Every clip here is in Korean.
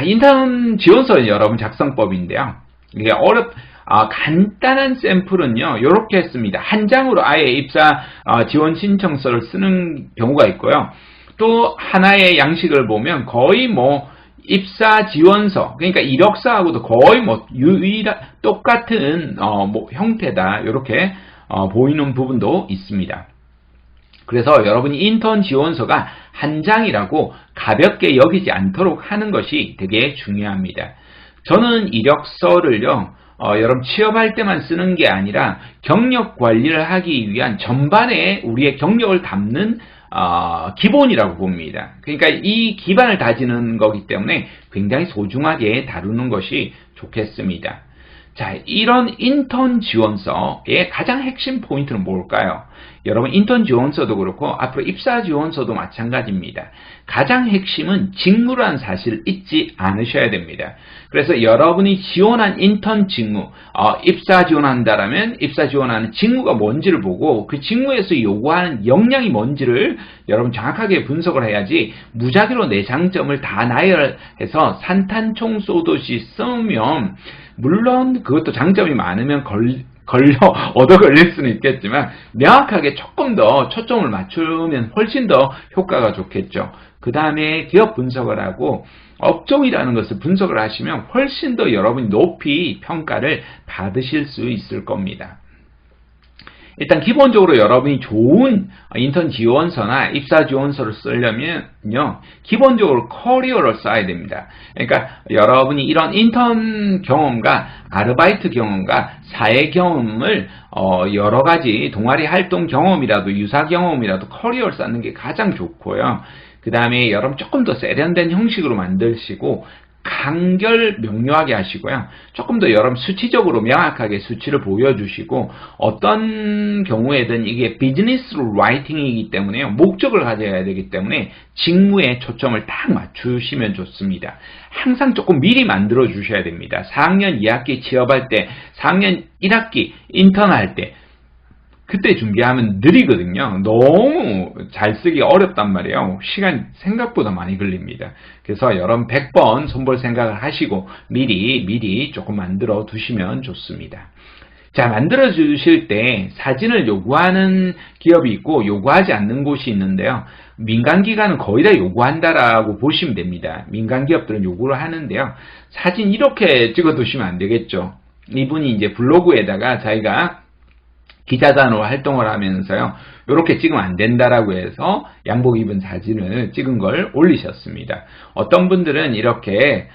인턴 지원서 여러분 작성법인데요. 이게 간단한 샘플은요, 요렇게 했습니다. 한 장으로 아예 입사 지원 신청서를 쓰는 경우가 있고요. 또 하나의 양식을 보면 거의 뭐 입사 지원서, 그러니까 이력서하고도 거의 뭐 똑같은 뭐 형태다, 이렇게 보이는 부분도 있습니다. 그래서 여러분이 인턴 지원서가 한 장이라고 가볍게 여기지 않도록 하는 것이 되게 중요합니다. 저는 이력서를요, 여러분 취업할 때만 쓰는 게 아니라 경력 관리를 하기 위한 전반에 우리의 경력을 담는 기본이라고 봅니다. 그러니까 이 기반을 다지는 거기 때문에 굉장히 소중하게 다루는 것이 좋겠습니다. 자, 이런 인턴 지원서의 가장 핵심 포인트는 뭘까요? 여러분 인턴 지원서도 그렇고 앞으로 입사 지원서도 마찬가지입니다. 가장 핵심은 직무라는 사실을 잊지 않으셔야 됩니다. 그래서 여러분이 지원한 인턴 직무, 입사 지원한다라면 입사 지원하는 직무가 뭔지를 보고 그 직무에서 요구하는 역량이 뭔지를 여러분 정확하게 분석을 해야지 무작위로 내 장점을 다 나열해서 산탄총 쏘듯이 쓰면 물론 그것도 장점이 많으면 얻어 걸릴 수는 있겠지만 명확하게 조금 더 초점을 맞추면 훨씬 더 효과가 좋겠죠. 그 다음에 기업 분석을 하고 업종이라는 것을 분석을 하시면 훨씬 더 여러분이 높이 평가를 받으실 수 있을 겁니다. 일단 기본적으로 여러분이 좋은 인턴 지원서나 입사 지원서를 쓰려면요, 기본적으로 커리어를 써야 됩니다. 그러니까 여러분이 이런 인턴 경험과 아르바이트 경험과 사회 경험을 여러 가지 동아리 활동 경험이라도 유사 경험이라도 커리어를 쌓는 게 가장 좋고요. 그 다음에 여러분 조금 더 세련된 형식으로 만드시고 간결 명료하게 하시고요. 조금 더 여러분 수치적으로 명확하게 수치를 보여주시고 어떤 경우에든 이게 비즈니스 라이팅이기 때문에요. 목적을 가져야 되기 때문에 직무에 초점을 딱 맞추시면 좋습니다. 항상 조금 미리 만들어 주셔야 됩니다. 4학년 2학기 취업할 때, 4학년 1학기 인턴할 때 그때 준비하면 느리거든요. 너무 잘 쓰기 어렵단 말이에요. 시간 생각보다 많이 걸립니다. 그래서 여러분 100번 손볼 생각을 하시고 미리 조금 만들어 두시면 좋습니다. 자, 만들어 주실 때 사진을 요구하는 기업이 있고 요구하지 않는 곳이 있는데요. 민간기관은 거의 다 요구한다라고 보시면 됩니다. 민간기업들은 요구를 하는데요. 사진 이렇게 찍어 두시면 안 되겠죠. 이분이 이제 블로그에다가 자기가 기자단으로 활동을 하면서요, 이렇게 찍으면 안 된다라고 해서 양복 입은 사진을 찍은 걸 올리셨습니다. 어떤 분들은 이렇게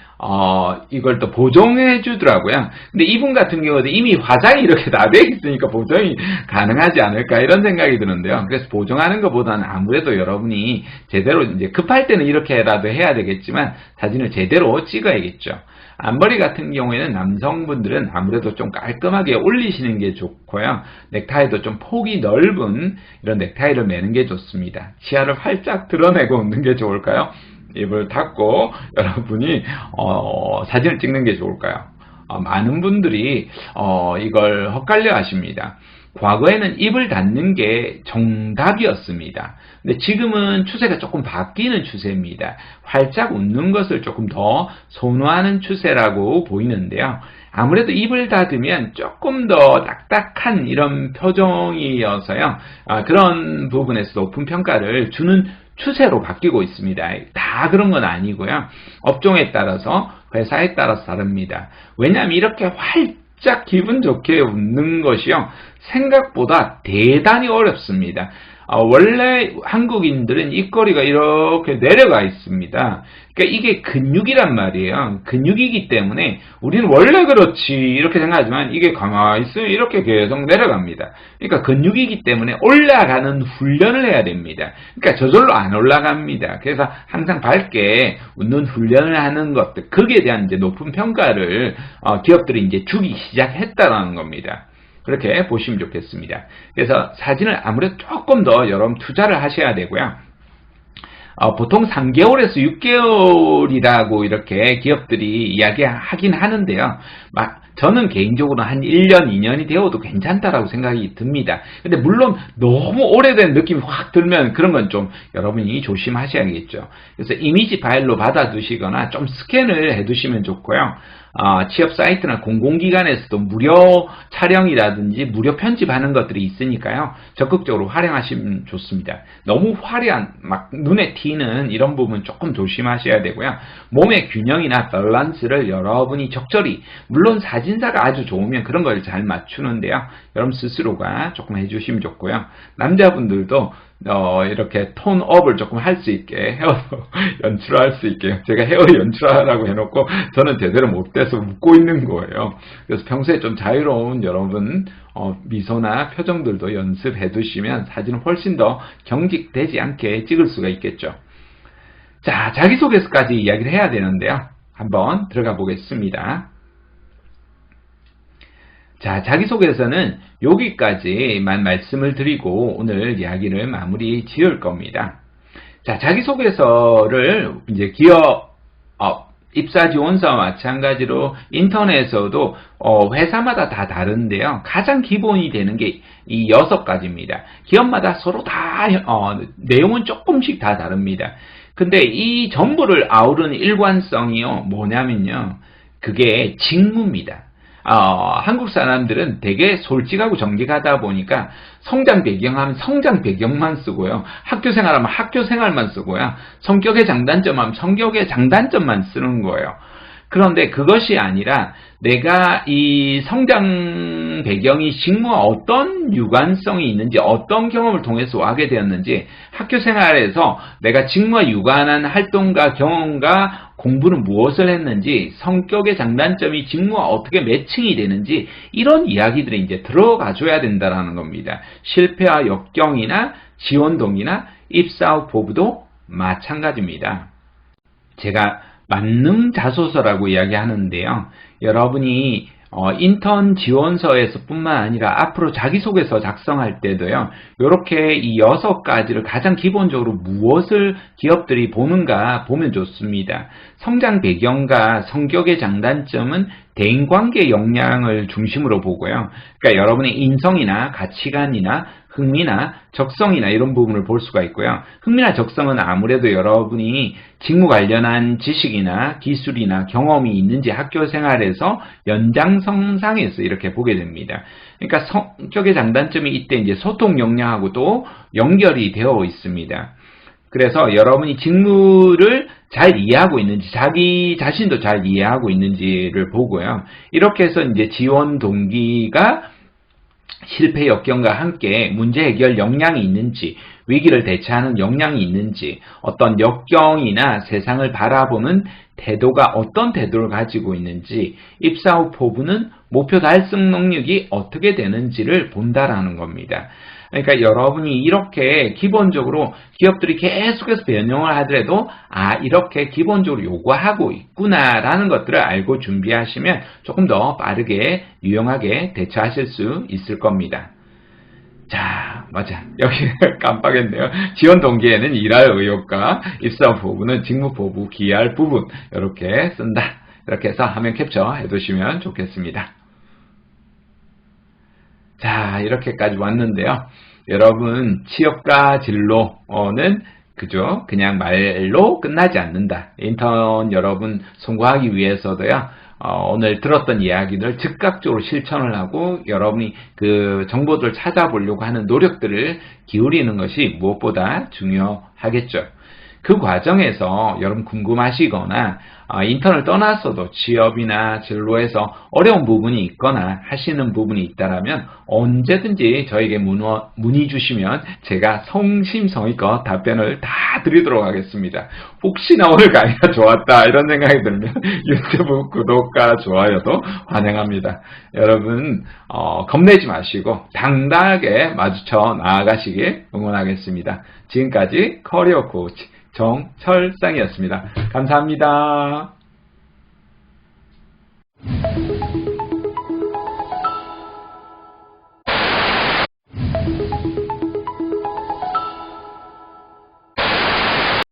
이걸 또 보정해 주더라고요. 근데 이분 같은 경우도 이미 화장이 이렇게 다 돼 있으니까 보정이 가능하지 않을까 이런 생각이 드는데요. 그래서 보정하는 것보다는 아무래도 여러분이 제대로 이제 급할 때는 이렇게라도 해야 되겠지만 사진을 제대로 찍어야겠죠. 앞머리 같은 경우에는 남성분들은 아무래도 좀 깔끔하게 올리시는 게 좋고요. 넥타이도 좀 폭이 넓은 이런 넥타이를 매는 게 좋습니다. 치아를 활짝 드러내고 웃는 게 좋을까요? 입을 닫고 여러분이 사진을 찍는 게 좋을까요? 많은 분들이 이걸 헛갈려 하십니다. 과거에는 입을 닫는 게 정답이었습니다. 근데 지금은 추세가 조금 바뀌는 추세입니다. 활짝 웃는 것을 조금 더 선호하는 추세라고 보이는데요. 아무래도 입을 닫으면 조금 더 딱딱한 이런 표정이어서요. 그런 부분에서 높은 평가를 주는 추세로 바뀌고 있습니다. 다 그런 건 아니고요. 업종에 따라서 회사에 따라서 다릅니다. 왜냐하면 이렇게 활짝 기분 좋게 웃는 것이요, 생각보다 대단히 어렵습니다. 원래 한국인들은 입꼬리가 이렇게 내려가 있습니다. 그러니까 이게 근육이란 말이에요. 근육이기 때문에 우리는 원래 그렇지 이렇게 생각하지만 이게 가만히 있으면 이렇게 계속 내려갑니다. 그러니까 근육이기 때문에 올라가는 훈련을 해야 됩니다. 그러니까 저절로 안 올라갑니다. 그래서 항상 밝게 웃는 훈련을 하는 것들, 거기에 대한 이제 높은 평가를 기업들이 이제 주기 시작했다라는 겁니다. 그렇게 보시면 좋겠습니다. 그래서 사진을 아무래도 조금 더 여러분 투자를 하셔야 되고요. 보통 3개월에서 6개월이라고 이렇게 기업들이 이야기하긴 하는데요. 저는 개인적으로 한 1년, 2년이 되어도 괜찮다라고 생각이 듭니다. 근데 물론 너무 오래된 느낌이 확 들면 그런 건 좀 여러분이 조심하셔야겠죠. 그래서 이미지 파일로 받아두시거나 좀 스캔을 해두시면 좋고요. 취업 사이트나 공공기관에서도 무료 촬영이라든지 무료 편집하는 것들이 있으니까요. 적극적으로 활용하시면 좋습니다. 너무 화려한 막 눈에 띄는 이런 부분 조금 조심하셔야 되고요. 몸의 균형이나 밸런스를 여러분이 적절히, 물론 사진사가 아주 좋으면 그런 걸 잘 맞추는데요. 여러분 스스로가 조금 해주시면 좋고요. 남자분들도 이렇게 톤업을 조금 할 수 있게, 헤어도 연출할 수 있게. 제가 헤어 연출하라고 해놓고 저는 제대로 못돼서 웃고 있는 거예요. 그래서 평소에 좀 자유로운 여러분 미소나 표정들도 연습해 두시면 사진은 훨씬 더 경직되지 않게 찍을 수가 있겠죠. 자, 자기소개서까지 이야기를 해야 되는데요. 한번 들어가 보겠습니다. 자, 자기소개서는 여기까지만 말씀을 드리고 오늘 이야기를 마무리 지을 겁니다. 자, 자기소개서를 이제 기업, 입사 지원서와 마찬가지로 인턴에서도 회사마다 다 다른데요. 가장 기본이 되는 게 이 6가지입니다. 기업마다 서로 다 내용은 조금씩 다 다릅니다. 근데 이 전부를 아우르는 일관성이요, 뭐냐면요, 그게 직무입니다. 한국 사람들은 되게 솔직하고 정직하다 보니까 성장 배경하면 성장 배경만 쓰고요. 학교 생활하면 학교 생활만 쓰고요. 성격의 장단점 하면 성격의 장단점만 쓰는 거예요. 그런데 그것이 아니라 내가 이 성장 배경이 직무와 어떤 유관성이 있는지, 어떤 경험을 통해서 하게 되었는지, 학교 생활에서 내가 직무와 유관한 활동과 경험과 공부는 무엇을 했는지, 성격의 장단점이 직무와 어떻게 매칭이 되는지, 이런 이야기들이 이제 들어가 줘야 된다는 겁니다. 실패와 역경이나 지원동이나 입사 후 포부도 마찬가지입니다. 제가 만능 자소서라고 이야기하는데요. 여러분이 인턴 지원서에서 뿐만 아니라 앞으로 자기소개서 작성할 때도요, 이렇게 이 6가지를 가장 기본적으로 무엇을 기업들이 보는가 보면 좋습니다. 성장 배경과 성격의 장단점은 대인관계 역량을 중심으로 보고요. 그러니까 여러분의 인성이나 가치관이나 흥미나 적성이나 이런 부분을 볼 수가 있고요. 흥미나 적성은 아무래도 여러분이 직무 관련한 지식이나 기술이나 경험이 있는지 학교 생활에서 연장선상에서 이렇게 보게 됩니다. 그러니까 성격의 장단점이 이때 이제 소통 역량하고도 연결이 되어 있습니다. 그래서 여러분이 직무를 잘 이해하고 있는지, 자기 자신도 잘 이해하고 있는지를 보고요. 이렇게 해서 이제 지원 동기가 실패 역경과 함께 문제 해결 역량이 있는지, 위기를 대처하는 역량이 있는지, 어떤 역경이나 세상을 바라보는 태도가 어떤 태도를 가지고 있는지, 입사 후 포부는 목표 달성 능력이 어떻게 되는지를 본다라는 겁니다. 그러니까 여러분이 이렇게 기본적으로 기업들이 계속해서 변형을 하더라도 이렇게 기본적으로 요구하고 있구나라는 것들을 알고 준비하시면 조금 더 빠르게 유용하게 대처하실 수 있을 겁니다. 자, 맞아. 여기 깜빡했네요. 지원 동기에는 일할 의욕과 입사 포부는 직무 포부, 기할 부분 이렇게 쓴다. 이렇게 해서 화면 캡처 해두시면 좋겠습니다. 자, 이렇게까지 왔는데요. 여러분, 취업과 진로는 그죠? 그냥 말로 끝나지 않는다. 인턴 여러분 성공하기 위해서도요. 오늘 들었던 이야기들 즉각적으로 실천을 하고 여러분이 그 정보들을 찾아보려고 하는 노력들을 기울이는 것이 무엇보다 중요하겠죠. 그 과정에서 여러분 궁금하시거나 인턴을 떠났어도 취업이나 진로에서 어려운 부분이 있거나 하시는 부분이 있다면 언제든지 저에게 문의 주시면 제가 성심성의껏 답변을 다 드리도록 하겠습니다. 혹시나 오늘 강의가 좋았다 이런 생각이 들면 유튜브 구독과 좋아요도 환영합니다. 여러분 겁내지 마시고 당당하게 마주쳐 나아가시길 응원하겠습니다. 지금까지 커리어 코치 정철상이었습니다. 감사합니다.